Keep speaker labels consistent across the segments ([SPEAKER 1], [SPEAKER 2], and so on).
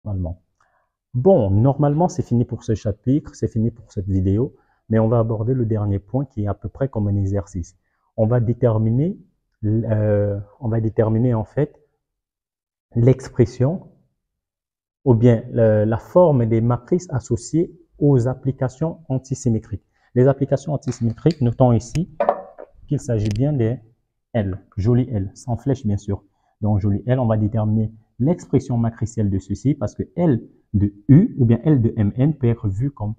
[SPEAKER 1] normalement. Bon, normalement, c'est fini pour ce chapitre, c'est fini pour cette vidéo, mais on va aborder le dernier point qui est à peu près comme un exercice. On va déterminer, en fait l'expression ou bien la forme des matrices associées aux applications antisymétriques. Les applications antisymétriques, notons ici qu'il s'agit bien des L, joli L, sans flèche bien sûr. Donc joli L, on va déterminer l'expression matricielle de ceci parce que L de U ou bien L de Mn peut être vu comme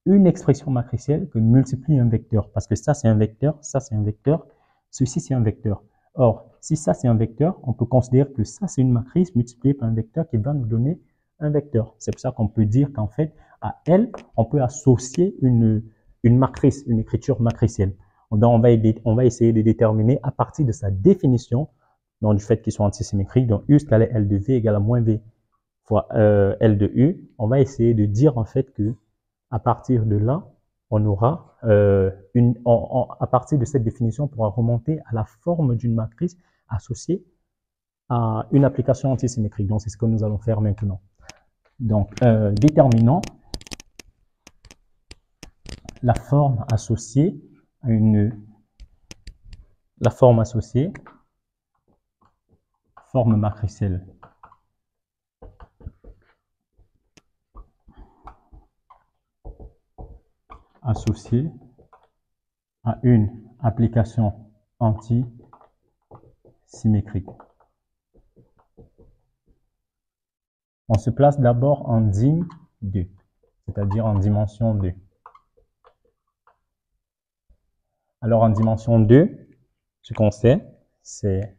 [SPEAKER 1] une expression matricielle que multiplie un vecteur parce que ça c'est un vecteur, ça c'est un vecteur, ceci c'est un vecteur. Or, si ça c'est un vecteur, on peut considérer que ça c'est une matrice multipliée par un vecteur qui va nous donner un vecteur. C'est pour ça qu'on peut dire qu'en fait, à L, on peut associer une matrice, une écriture matricielle. Donc, on va essayer de déterminer à partir de sa définition, donc du fait qu'ils sont antisymétriques, donc U scalaire L de V égale à moins V fois L de U, on va essayer de dire en fait que à partir de là, on aura à partir de cette définition, on pourra remonter à la forme d'une matrice associée à une application antisymétrique. Donc, c'est ce que nous allons faire maintenant. Donc, déterminons la forme associée à forme matricielle associée à une application antisymétrique. On se place d'abord en dim 2, c'est-à-dire en dimension 2. Alors en dimension 2, ce qu'on sait, c'est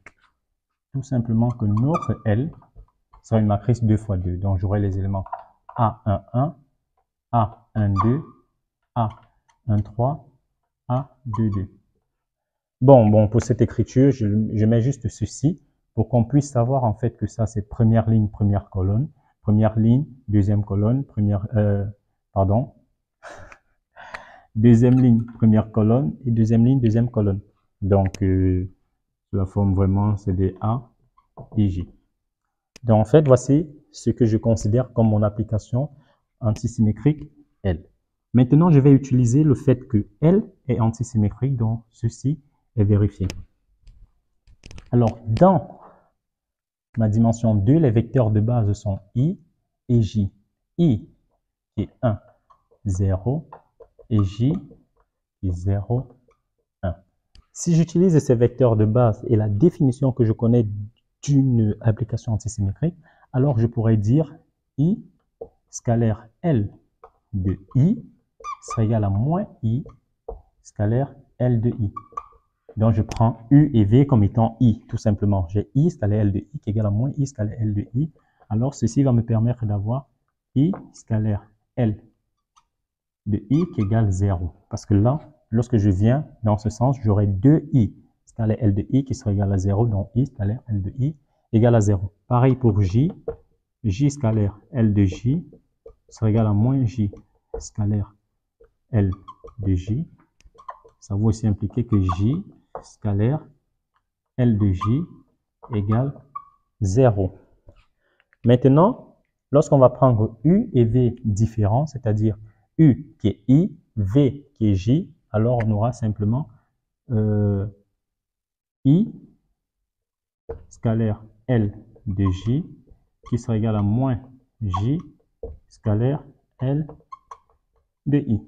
[SPEAKER 1] tout simplement que notre L sera une matrice 2 fois 2. Donc j'aurai les éléments A11, A12, A13, A22. Bon, pour cette écriture, je mets juste ceci pour qu'on puisse savoir en fait que ça c'est première ligne, première colonne, première ligne, deuxième colonne, deuxième ligne, première colonne et deuxième ligne, deuxième colonne. Donc, la forme vraiment c'est des A et J. Donc en fait, voici ce que je considère comme mon application antisymétrique L. Maintenant, je vais utiliser le fait que L est antisymétrique, donc ceci est vérifié. Alors, dans ma dimension 2, les vecteurs de base sont I et J. I qui est 1, 0 et J qui est 0, 1. Si j'utilise ces vecteurs de base et la définition que je connais d'une application antisymétrique, alors je pourrais dire I scalaire L de I sera égal à moins I scalaire L de I. Donc je prends U et V comme étant I, tout simplement. J'ai I scalaire L de I qui est égal à moins I scalaire L de I. Alors ceci va me permettre d'avoir I scalaire L de I qui égale 0. Parce que là, lorsque je viens dans ce sens, j'aurai 2I scalaire L de I qui sera égal à 0. Donc I scalaire L de I égale à 0. Pareil pour J. J scalaire L de J sera égal à moins J scalaire L de J. Ça va aussi impliquer que J scalaire L de J égale 0. Maintenant, lorsqu'on va prendre U et V différents, c'est-à-dire U qui est I, V qui est J, alors on aura simplement I scalaire L de J qui sera égal à moins J scalaire L de I.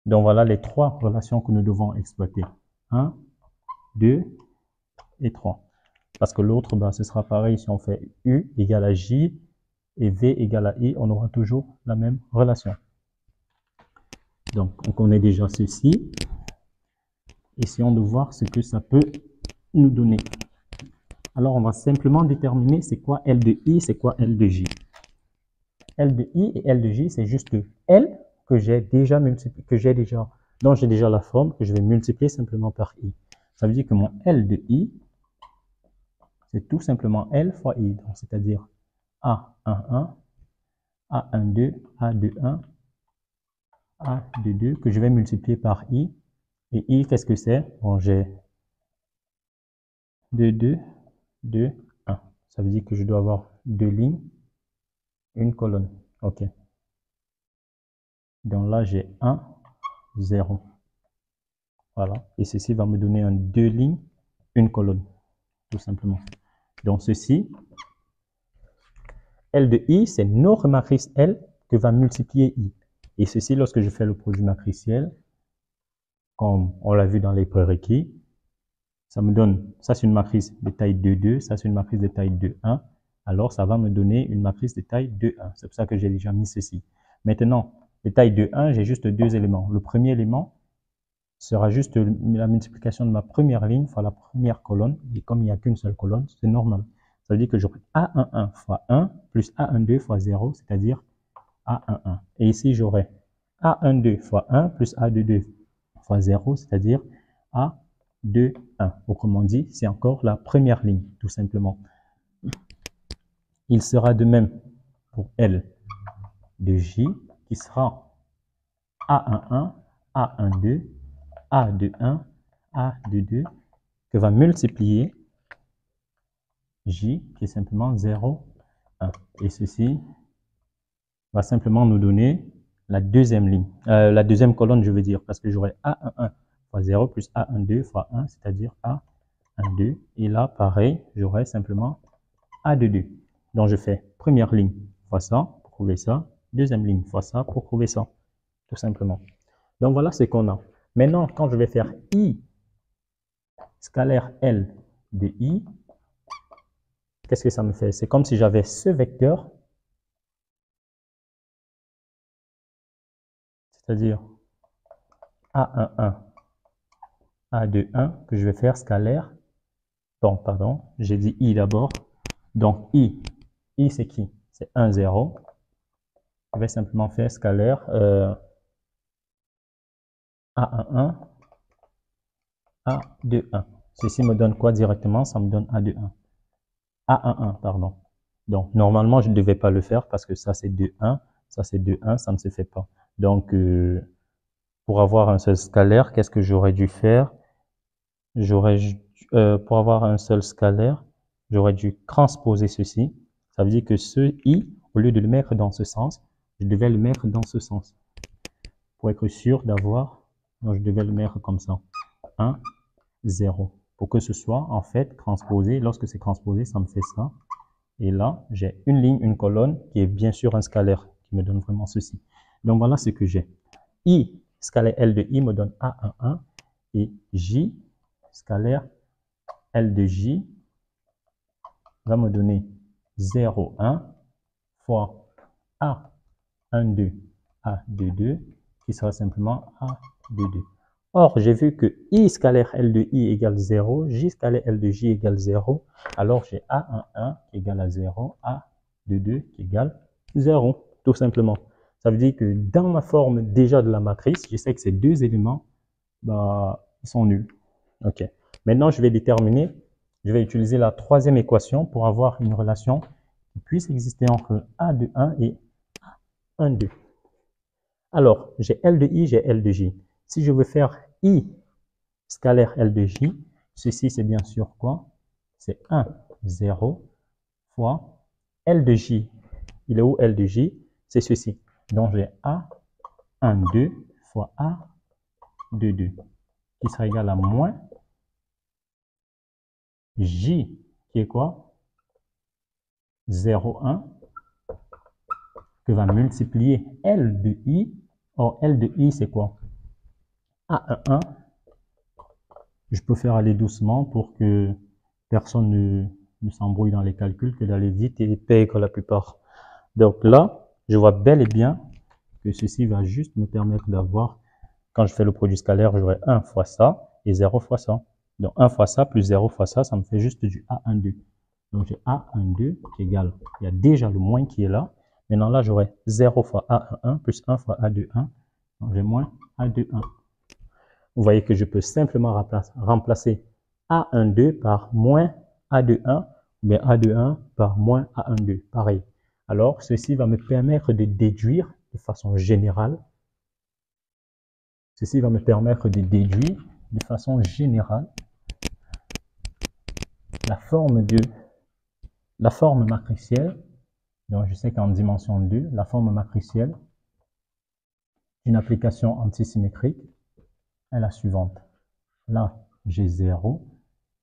[SPEAKER 1] Donc voilà les trois relations que nous devons exploiter. 1, 2 et 3. Parce que l'autre, ben, ce sera pareil si on fait U égale à J et V égale à I, on aura toujours la même relation. Donc on connaît déjà ceci. Essayons de voir ce que ça peut nous donner. Alors on va simplement déterminer c'est quoi L de I, c'est quoi L de J. L de I et L de J, c'est juste L que j'ai déjà multiplié, dont j'ai déjà la forme, que je vais multiplier simplement par I. Ça veut dire que mon L de I, c'est tout simplement L fois I, c'est-à-dire A11, A12, A21, A22, que je vais multiplier par I. Et I, qu'est-ce que c'est? Bon, j'ai 2, 2, 2, 1. Ça veut dire que je dois avoir deux lignes une colonne. OK. Donc là, j'ai 1, 0. Voilà. Et ceci va me donner un 2 lignes, une colonne, tout simplement. Donc ceci, L de I, c'est notre matrice L que va multiplier I. Et ceci, lorsque je fais le produit matriciel, comme on l'a vu dans les prérequis, ça me donne, ça c'est une matrice de taille 2, 2, ça c'est une matrice de taille 2, 1. Alors ça va me donner une matrice de taille 2, 1. C'est pour ça que j'ai déjà mis ceci. Maintenant, de taille 2, 1, j'ai juste deux éléments. Le premier élément sera juste la multiplication de ma première ligne fois la première colonne. Et comme il n'y a qu'une seule colonne, c'est normal. Ça veut dire que j'aurai A11 fois 1 plus A12 fois 0, c'est-à-dire A11. Et ici, j'aurai A12 fois 1 plus A22 fois 0, c'est-à-dire A21. Autrement dit, c'est encore la première ligne, tout simplement. Il sera de même pour L de J, qui sera A11, A12, A21, A22, que va multiplier J, qui est simplement 0, 1. Et ceci va simplement nous donner la deuxième ligne, la deuxième colonne, je veux dire, parce que j'aurai A11 fois 0 plus A12 fois 1, c'est-à-dire A12. Et là, pareil, j'aurai simplement A22. Donc, je fais première ligne fois ça pour trouver ça, deuxième ligne fois ça pour trouver ça, tout simplement. Donc, voilà ce qu'on a. Maintenant, quand je vais faire I scalaire L de I, qu'est-ce que ça me fait? C'est comme si j'avais ce vecteur, c'est-à-dire A11, A21, que je vais faire scalaire. Bon, pardon, j'ai dit I d'abord. Donc I c'est qui? C'est 1, 0. Je vais simplement faire scalaire A11, A21. Ceci me donne quoi directement? Ça me donne A21. A11, pardon. Donc, normalement, je ne devais pas le faire parce que ça, c'est 2, 1. Ça, c'est 2, 1. Ça ne se fait pas. Donc, pour avoir un seul scalaire, qu'est-ce que j'aurais dû faire? Pour avoir un seul scalaire, j'aurais dû transposer ceci. Ça veut dire que ce I, au lieu de le mettre dans ce sens, je devais le mettre dans ce sens. Pour être sûr d'avoir, donc je devais le mettre comme ça. 1, 0. Pour que ce soit, en fait, transposé. Lorsque c'est transposé, ça me fait ça. Et là, j'ai une ligne, une colonne, qui est bien sûr un scalaire, qui me donne vraiment ceci. Donc, voilà ce que j'ai. I, scalaire L de I, me donne A11. Et J, scalaire L de J, va me donner 0, 1, fois A12, A22, qui sera simplement A22. Or, j'ai vu que I scalaire L de I égale 0, J scalaire L de J égale 0. Alors, j'ai A11 qui égale à 0, A22 qui égale 0, tout simplement. Ça veut dire que dans ma forme déjà de la matrice, je sais que ces deux éléments, bah, ils sont nuls. OK. Maintenant, je vais déterminer, je vais utiliser la troisième équation pour avoir une relation qui puisse exister entre A de 1 et A 2. Alors, j'ai L de I, j'ai L de J. Si je veux faire I scalaire L de J, ceci c'est bien sûr quoi? C'est 1, 0 fois L de J. Il est où L de J? C'est ceci. Donc j'ai A 1, 2 fois A 2, 2 qui sera égal à moins J qui est quoi? 0, 1 que va multiplier L de I. Or, L de I, c'est quoi? A11. Je peux faire aller doucement pour que personne ne s'embrouille dans les calculs, que d'aller vite et pègre la plupart. Donc là, je vois bel et bien que ceci va juste me permettre d'avoir, quand je fais le produit scalaire, j'aurai 1 fois ça et 0 fois ça. Donc 1 fois ça plus 0 fois ça, ça me fait juste du A12. Donc j'ai A12 qui est égal, il y a déjà le moins qui est là. Maintenant là, j'aurai 0 fois A11 plus 1 fois A21. Donc j'ai moins A21. Vous voyez que je peux simplement remplacer A12 par moins A21, mais A21 par moins A12. Pareil. Alors, ceci va me permettre de déduire de façon générale. Ceci va me permettre de déduire de façon générale la forme matricielle Donc, je sais qu'en dimension 2, la forme matricielle d'une application antisymétrique est la suivante. Là, j'ai 0.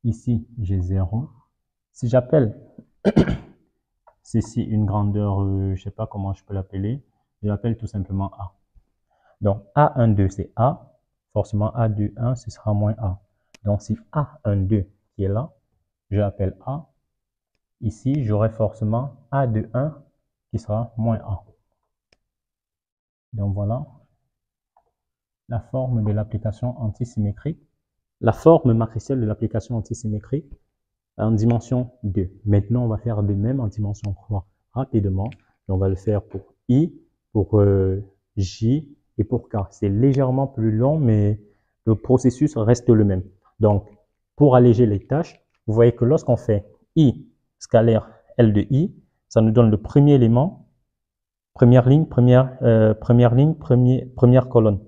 [SPEAKER 1] Ici, j'ai 0. Si j'appelle ceci une grandeur, je ne sais pas comment je peux l'appeler, je l'appelle tout simplement A. Donc, A12, c'est A. Forcément, A21, ce sera moins A. Donc, si A12 qui est là, je l'appelle A. Ici, j'aurai forcément A21 qui sera moins A. Donc, voilà la forme de l'application antisymétrique. La forme matricielle de l'application antisymétrique en dimension 2. Maintenant, on va faire de même en dimension 3 rapidement. On va le faire pour I, pour J et pour K. C'est légèrement plus long, mais le processus reste le même. Donc, pour alléger les tâches, vous voyez que lorsqu'on fait I scalaire L de I, ça nous donne le premier élément, première ligne, première colonne.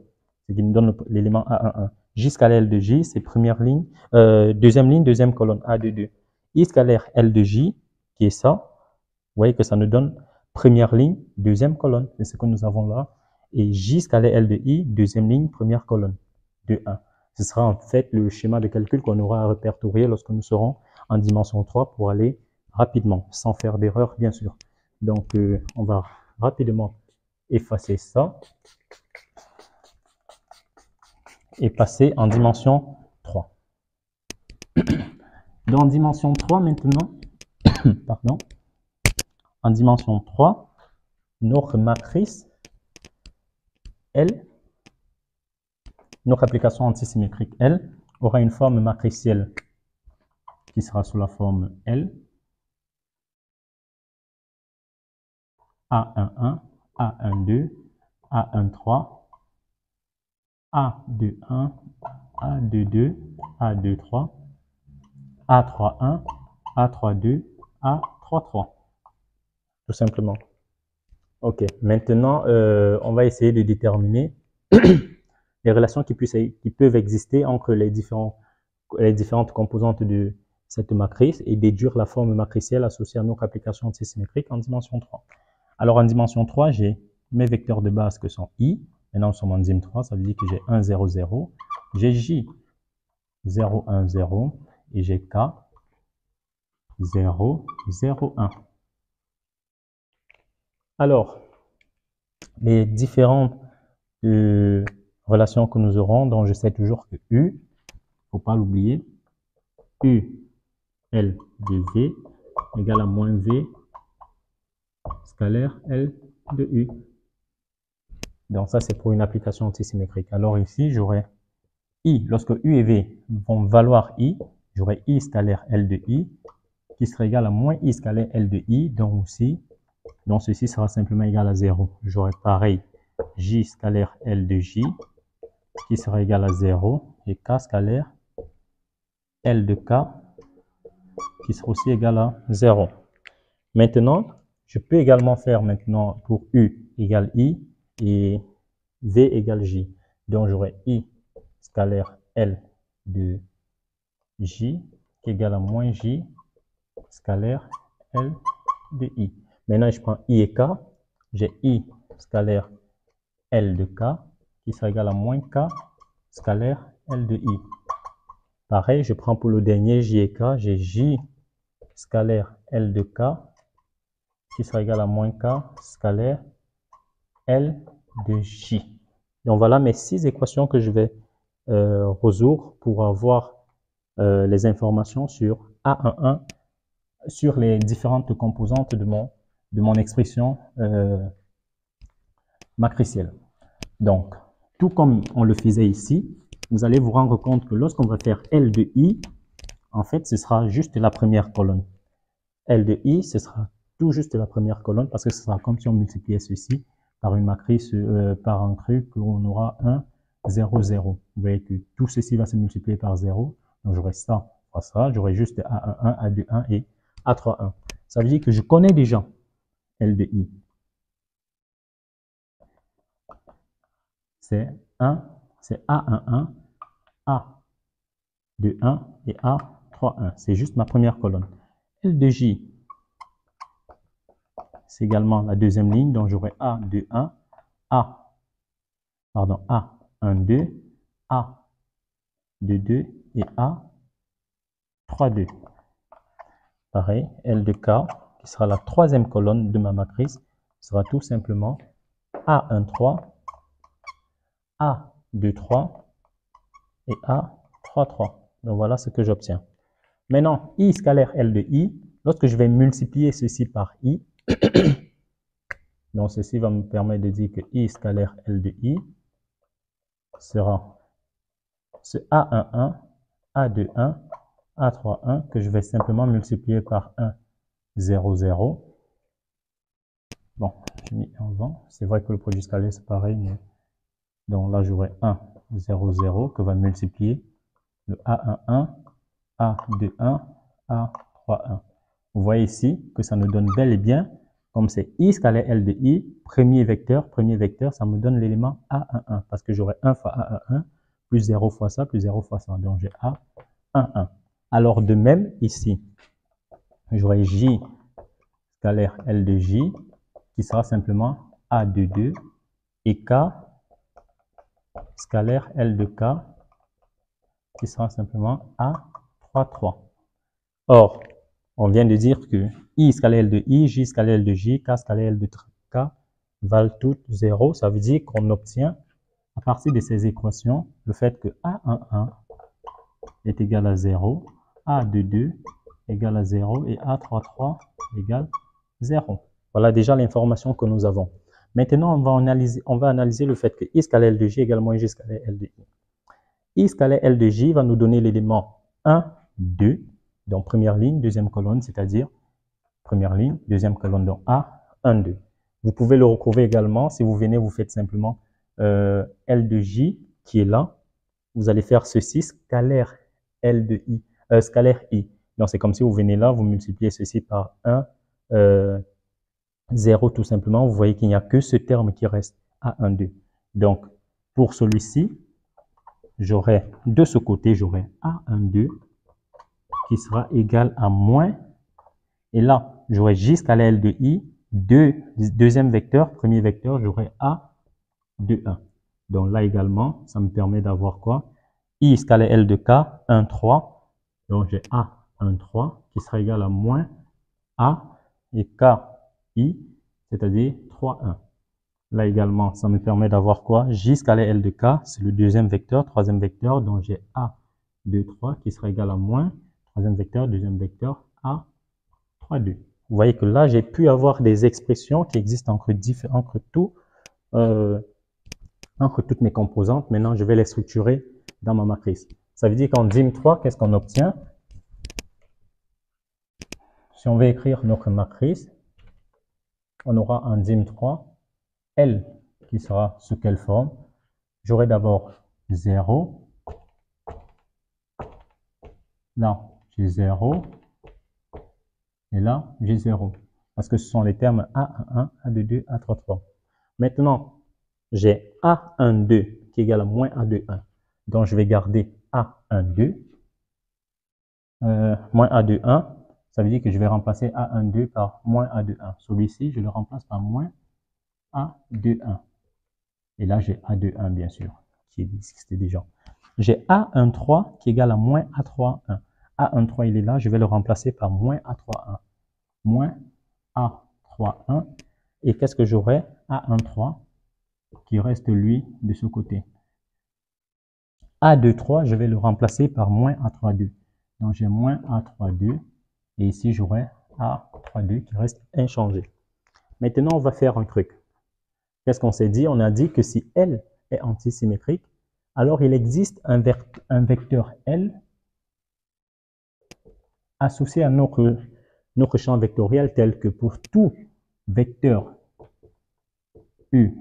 [SPEAKER 1] Ce qui nous donne l'élément A11. J scalaire L de J, c'est première ligne, deuxième ligne, deuxième colonne, A de 2. I scalaire L de J, qui est ça, vous voyez que ça nous donne première ligne, deuxième colonne, c'est ce que nous avons là. Et J scalaire L de I, deuxième ligne, première colonne, de 1. Ce sera en fait le schéma de calcul qu'on aura à répertorier lorsque nous serons en dimension 3 pour aller rapidement, sans faire d'erreur, bien sûr. Donc, on va rapidement effacer ça et passer en dimension 3. Dans dimension 3 maintenant, pardon, en dimension 3, notre matrice, elle, notre application antisymétrique, elle, aura une forme matricielle qui sera sous la forme L, A11, A12, A13, A21, A22, A23, A31, A32, A33. Tout simplement. Ok, maintenant, on va essayer de déterminer les relations qui peuvent exister entre les différentes composantes de cette matrice et déduire la forme matricielle associée à notre application antisymétrique en dimension 3. Alors, en dimension 3, j'ai mes vecteurs de base que sont I. Maintenant, nous sommes en dim 3, ça veut dire que j'ai 1, 0, 0. J'ai J, 0, 1, 0. Et j'ai K, 0, 0, 1. Alors, les différentes relations que nous aurons, dont je sais toujours que U, il ne faut pas l'oublier, U, L de V égale à moins V scalaire L de U. Donc ça, c'est pour une application antisymétrique. Alors ici, j'aurai I, lorsque U et V vont valoir I, j'aurai I scalaire L de I qui sera égal à moins I scalaire L de I, donc ceci sera simplement égal à 0. J'aurai pareil J scalaire L de J qui sera égal à 0 et K scalaire L de K qui sera aussi égal à 0. Maintenant, je peux également faire maintenant pour U égale I et V égale J. Donc, j'aurai I scalaire L de J qui est égal à moins J scalaire L de I. Maintenant, je prends I et K. J'ai I scalaire L de K qui sera égal à moins K scalaire L de I. Pareil, je prends pour le dernier J et K. J'ai J scalaire L de K qui sera égal à moins K scalaire L de J. Donc voilà mes 6 équations que je vais résoudre pour avoir les informations sur A11, sur les différentes composantes de mon expression matricielle. Donc, tout comme on le faisait ici, vous allez vous rendre compte que lorsqu'on va faire L de I, en fait, ce sera juste la première colonne. L de I, ce sera tout juste la première colonne parce que ce sera comme si on multipliait ceci par une matrice, par un truc où on aura 1, 0, 0. Vous voyez que tout ceci va se multiplier par 0. Donc, j'aurai ça fois ça. J'aurai juste A11, A21 et A31. Ça veut dire que je connais déjà L de I. C'est A11, A21 et A31. C'est juste ma première colonne. L de J, c'est également la deuxième ligne, donc j'aurai A, 2, 1, A, 1, 2, A, 2, 2 et A, 3, 2. Pareil, L de K, qui sera la troisième colonne de ma matrice, sera tout simplement A1, 3, A2, 3 et A3, 3. Donc voilà ce que j'obtiens. Maintenant, I scalaire L de I, lorsque je vais multiplier ceci par I, donc ceci va me permettre de dire que I scalaire L de I sera ce A11, A21, A31 que je vais simplement multiplier par 1, 0, 0. Bon, j'ai mis en vent. C'est vrai que le produit scalaire c'est pareil, mais donc là j'aurai 1, 0, 0 que va multiplier le A11, A21, A31. Vous voyez ici que ça nous donne bel et bien, comme c'est I scalaire L de I, premier vecteur, ça me donne l'élément A11 parce que j'aurai 1 fois A11 plus 0 fois ça, plus 0 fois ça. Donc j'ai A11. Alors de même ici, j'aurai J scalaire L de J qui sera simplement A22 et K scalaire L de K qui sera simplement A33. Or, on vient de dire que I scalaire L de I, J scalaire L de J, K scalaire L de K valent toutes 0. Ça veut dire qu'on obtient à partir de ces équations le fait que A11 est égal à 0, A22 égale à 0 et A33 égale 0. Voilà déjà l'information que nous avons. Maintenant, on va analyser le fait que I scalaire L de J égale moins J scalaire L de I. I scalaire L de J va nous donner l'élément 1, 2, donc première ligne, deuxième colonne, c'est-à-dire première ligne, deuxième colonne, donc A, 1, 2. Vous pouvez le retrouver également, si vous venez, vous faites simplement L de J qui est là. Vous allez faire ceci, scalaire L de I, scalaire I. Donc c'est comme si vous venez là, vous multipliez ceci par 1, 0 tout simplement. Vous voyez qu'il n'y a que ce terme qui reste, A1, 2. Donc pour celui-ci, j'aurai de ce côté, j'aurai A1, 2 qui sera égal à moins. Et là, j'aurai J scalaire L de I, deuxième vecteur, premier vecteur, j'aurai A2, 1. Donc là également, ça me permet d'avoir quoi? I scalaire L de K, 1, 3. Donc j'ai A1, 3 qui sera égal à moins A et KI, c'est-à-dire 3, 1. Là également, ça me permet d'avoir quoi? J scalaire L de K, c'est le deuxième vecteur, troisième vecteur, donc j'ai A2, 3 qui sera égal à moins, troisième vecteur, deuxième vecteur, A3, 2. Vous voyez que là, j'ai pu avoir des expressions qui existent entre toutes mes composantes. Maintenant, je vais les structurer dans ma matrice. Ça veut dire qu'en DIM3, qu'est-ce qu'on obtient? Si on veut écrire notre matrice, on aura en DIM3 L qui sera sous quelle forme? J'aurai d'abord 0. Là, j'ai 0. Et là, j'ai 0. Parce que ce sont les termes A11, A22, A33. Maintenant, j'ai A12 qui est égal à moins A21. Donc, je vais garder A12. Moins A21, ça veut dire que je vais remplacer A12 par moins A21. Celui-ci, je le remplace par moins A21. Et là, j'ai A21, bien sûr, qui existait déjà. J'ai A13 qui est égal à moins A31. A13, il est là, je vais le remplacer par moins A31. Moins A31. Et qu'est-ce que j'aurai? A13 qui reste, lui, de ce côté. A23, je vais le remplacer par moins A32. Donc, j'ai moins A32. Et ici, j'aurai A32 qui reste inchangé. Maintenant, on va faire un truc. Qu'est-ce qu'on s'est dit? On a dit que si L est antisymétrique, alors il existe un vecteur L associé à notre champ vectoriel tel que pour tout vecteur U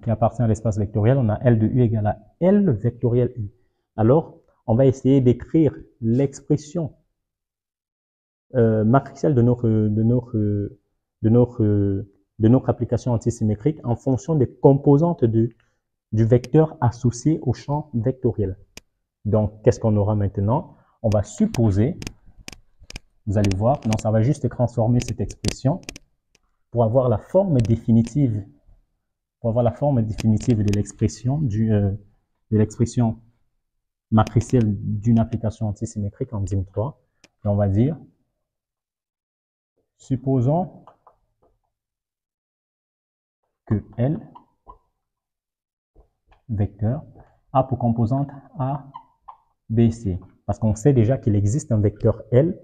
[SPEAKER 1] qui appartient à l'espace vectoriel, on a L de U égale à L vectoriel U. Alors, on va essayer d'écrire l'expression matricielle de notre application antisymétrique en fonction des composantes du vecteur associé au champ vectoriel. Donc, qu'est-ce qu'on aura maintenant? On va supposer, vous allez voir, donc ça va juste transformer cette expression pour avoir la forme définitive, de l'expression matricielle d'une application antisymétrique en DIM3, et on va dire, supposons que L, vecteur, a pour composante A, B, C. Parce qu'on sait déjà qu'il existe un vecteur L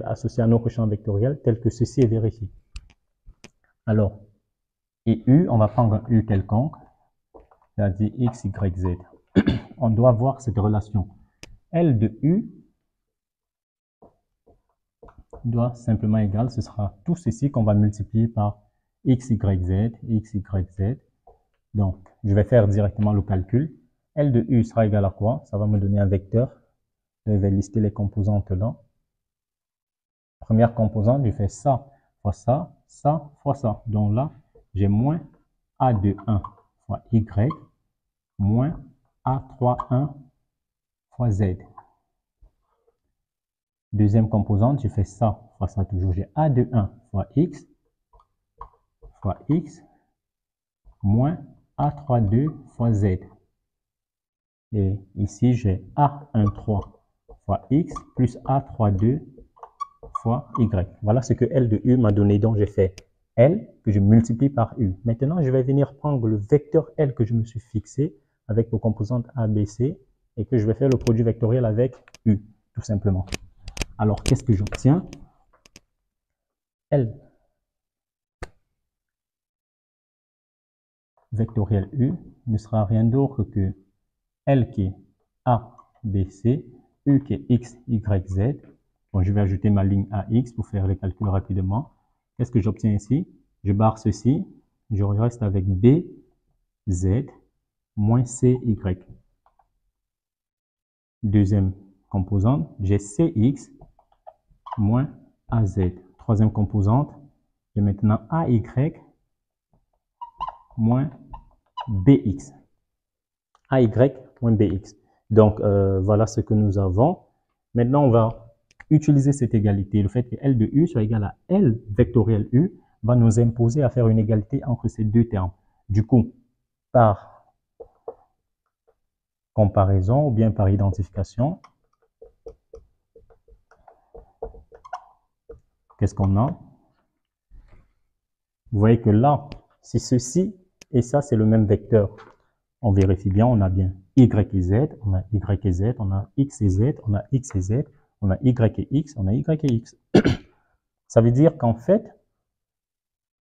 [SPEAKER 1] associé à notre champ vectoriel tel que ceci est vérifié. Alors, et U, on va prendre un U quelconque, c'est-à-dire X, Y, Z. On doit voir cette relation. L de U doit simplement égal, ce sera tout ceci qu'on va multiplier par X, Y, Z, X, Y, Z. Donc, je vais faire directement le calcul. L de U sera égal à quoi? Ça va me donner un vecteur. Je vais lister les composantes là. Première composante, je fais ça fois ça, ça fois ça. Donc là, j'ai moins A de 1 fois Y moins A31 fois Z. Deuxième composante, je fais ça fois ça toujours. J'ai A de 1 fois X moins A32 fois Z. Et ici, j'ai A13 fois X plus A32 fois Y. Voilà ce que L de U m'a donné. Donc, j'ai fait L que je multiplie par U. Maintenant, je vais venir prendre le vecteur L que je me suis fixé avec vos composantes A, B, C et que je vais faire le produit vectoriel avec U, tout simplement. Alors, qu'est-ce que j'obtiens? L vectoriel U ne sera rien d'autre que L qui est A, B, C, U qui est X, Y, Z. Bon, je vais ajouter ma ligne AX pour faire les calculs rapidement. Qu'est-ce que j'obtiens ici? Je barre ceci, je reste avec B, Z, moins C, Y. Deuxième composante, j'ai CX moins AZ. Troisième composante, j'ai maintenant AY moins BX. AY moins BX. Donc, voilà ce que nous avons. Maintenant, on va utiliser cette égalité. Le fait que L de U soit égal à L vectoriel U va nous imposer à faire une égalité entre ces deux termes. Du coup, par comparaison ou bien par identification, qu'est-ce qu'on a? Vous voyez que là, si ceci et ça, c'est le même vecteur, on vérifie bien, on a bien Y et Z, on a Y et Z, on a X et Z, on a X et Z, on a Y et X, on a Y et X. Ça veut dire qu'en fait,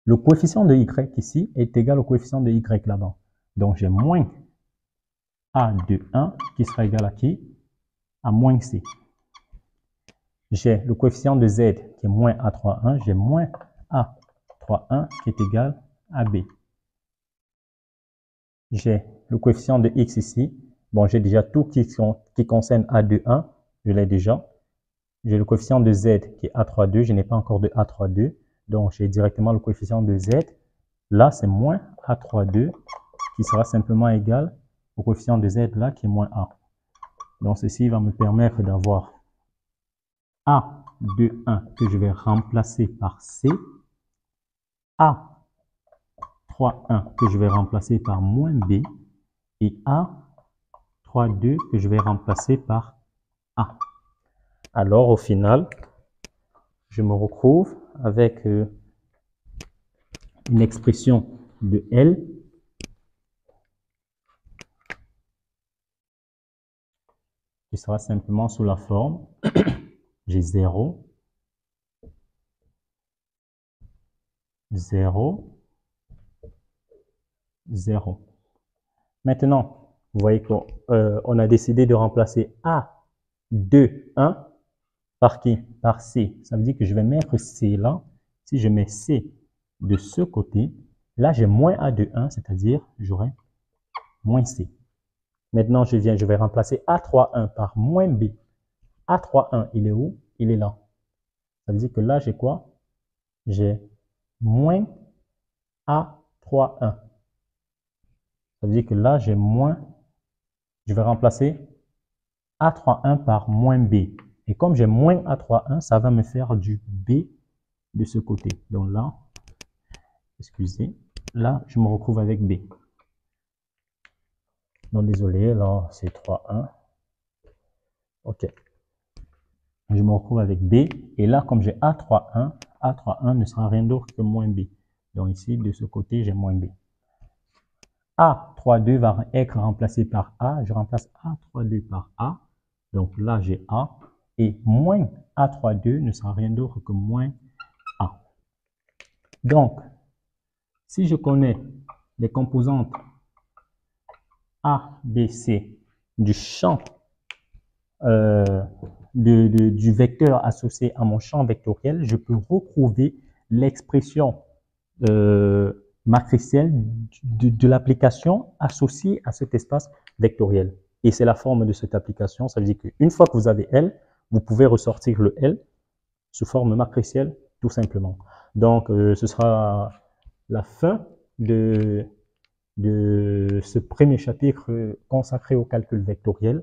[SPEAKER 1] le coefficient de Y ici est égal au coefficient de Y là-bas. Donc, j'ai moins A de 1 qui sera égal à qui? À moins C. J'ai le coefficient de Z qui est moins A31, j'ai moins A31 qui est égal à B. J'ai le coefficient de X ici. Bon, j'ai déjà tout qui concerne A de 1, je l'ai déjà. J'ai le coefficient de Z qui est A32, je n'ai pas encore de A32. Donc, j'ai directement le coefficient de Z. Là, c'est moins A32 qui sera simplement égal au coefficient de Z là qui est moins A. Donc, ceci va me permettre d'avoir A de 1 que je vais remplacer par C. A31 que je vais remplacer par moins B. Et A32 que je vais remplacer par A. Alors, au final, je me retrouve avec une expression de L qui sera simplement sous la forme j'ai 0, 0, 0. Maintenant, vous voyez qu'on a décidé de remplacer A2, 1 par qui? Par C. Ça veut dire que je vais mettre C là. Si je mets C de ce côté, là j'ai moins A de 1, c'est-à-dire j'aurai moins C. Maintenant, je vais remplacer A31 par moins B. A31, il est où? Il est là. Ça veut dire que là, j'ai quoi? J'ai moins A31. Ça veut dire que là, j'ai moins, je vais remplacer A31 par moins B. Et comme j'ai moins A31, ça va me faire du B de ce côté. Donc là, excusez, là, je me retrouve avec B. Non, désolé, là, c'est 3, 1. OK. Je me retrouve avec B. Et là, comme j'ai A, 3, 1, A, 3, 1 ne sera rien d'autre que moins B. Donc ici, de ce côté, j'ai moins B. A, 3, 2 va être remplacé par A. Je remplace A, 3, 2 par A. Donc là, j'ai A. Et moins A, 3, 2 ne sera rien d'autre que moins A. Donc, si je connais les composantes A, B, C du champ du vecteur associé à mon champ vectoriel, je peux retrouver l'expression matricielle de l'application associée à cet espace vectoriel. Et c'est la forme de cette application. Ça veut dire qu'une fois que vous avez L, vous pouvez ressortir le L sous forme matricielle, tout simplement. Donc, ce sera la fin de ce premier chapitre consacré au calcul vectoriel.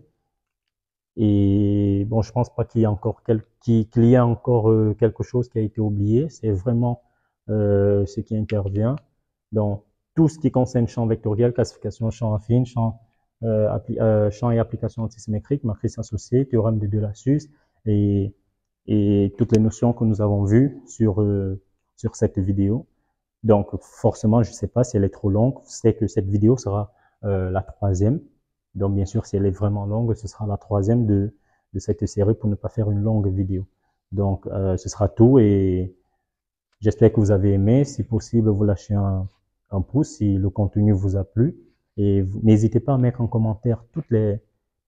[SPEAKER 1] Et bon, je pense pas qu'il y ait encore quelque chose qui a été oublié. C'est vraiment ce qui intervient dans tout ce qui concerne champ vectoriel, classification, champ affine, champ et application antisymétrique, matrice associée, théorème de Delasus et toutes les notions que nous avons vues sur cette vidéo. Donc, forcément, je ne sais pas si elle est trop longue. Je sais que cette vidéo sera la troisième. Donc, bien sûr, si elle est vraiment longue, ce sera la troisième de cette série pour ne pas faire une longue vidéo. Donc, ce sera tout et j'espère que vous avez aimé. Si possible, vous lâchez un pouce si le contenu vous a plu. Et n'hésitez pas à mettre en commentaire toutes les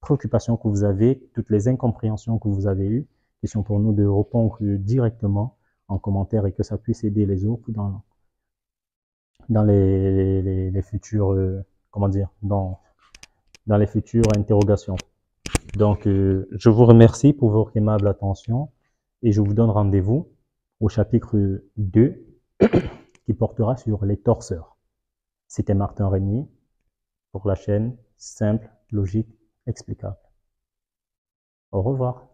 [SPEAKER 1] préoccupations que vous avez, toutes les incompréhensions que vous avez eues. Question pour nous de répondre directement en commentaire et que ça puisse aider les autres dans les futures, comment dire, dans les futures interrogations. Donc, je vous remercie pour votre aimable attention et je vous donne rendez-vous au chapitre 2 qui portera sur les torseurs. C'était Martin Régnier pour la chaîne Simple, Logique, Explicable. Au revoir.